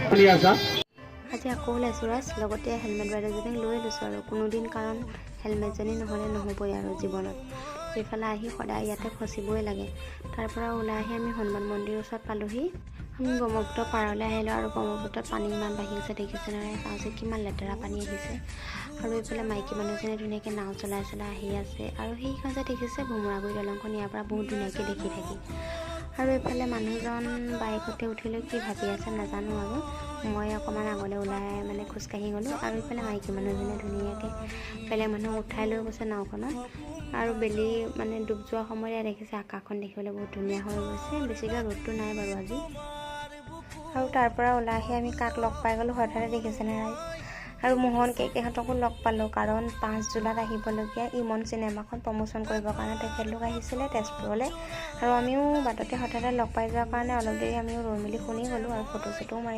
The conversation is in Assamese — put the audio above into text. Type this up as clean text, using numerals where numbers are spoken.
আজি আকৌ ওলাইছোঁ ৰাজ, লগতে হেলমেট বাইদেউজনীক লৈ লৈছোঁ আৰু কোনোদিন কাৰণ হেলমেটজনী নহ'লে নহ'বই আৰু জীৱনত। এইফালে আহি সদায় ইয়াতে ফচিবই লাগে। তাৰ পৰা ওলাই আহি আমি হনুমান মন্দিৰৰ ওচৰত পালোহি। আমি ব্ৰহ্মপুত্ৰ পাৰলৈ আহিলোঁ আৰু ব্ৰহ্মপুত্ৰত পানী ইমান বাঢ়ি গৈছে দেখিছে নহয়, আজি কিমান লেতেৰা পানী আহিছে। আৰু এইফালে মাইকী মানুহজনে ধুনীয়াকৈ নাও চলাই চলাই আহি আছে। আৰু সেইখন যে দেখিছে ভোমোৰাগুৰি দলংখন ইয়াৰ পৰা বহুত ধুনীয়াকৈ দেখি থাকি। আৰু এইফালে মানুহজন বাইকতে উঠিলৈ কি ভাবি আছে নাজানো আৰু মই অকণমান আগলৈ ওলাই মানে খোজকাঢ়ি গ'লোঁ। আৰু এইফালে মাইকী মানুহজনে ধুনীয়াকৈ বেলেগ মানুহক উঠাই লৈ গৈছে নাওখনত। আৰু বেলি মানে ডুব যোৱাৰ সময়ত দেখিছে আকাশখন দেখিবলৈ বহুত ধুনীয়া হৈ গৈছে, বেছিকৈ ৰ'দটো নাই বাৰু আজি। আৰু তাৰ পৰা ওলাই আহি আমি কাক লগ পাই গ'লোঁ হঠাতে দেখিছেনে ৰাইজ। আৰু মোহন কেকেহঁতকো লগ পালোঁ, কাৰণ 5 জুলাইত আহিবলগীয়া ইমন চিনেমাখন প্ৰমোশ্যন কৰিবৰ কাৰণে তেখেতলোক আহিছিলে তেজপুৰলৈ। আৰু আমিও বাটতে হঠাতে লগ পাই যোৱাৰ কাৰণে অলপ দেৰি আমিও ৰৈ মেলি শুনি গ'লোঁ আৰু ফটো চটোও মাৰি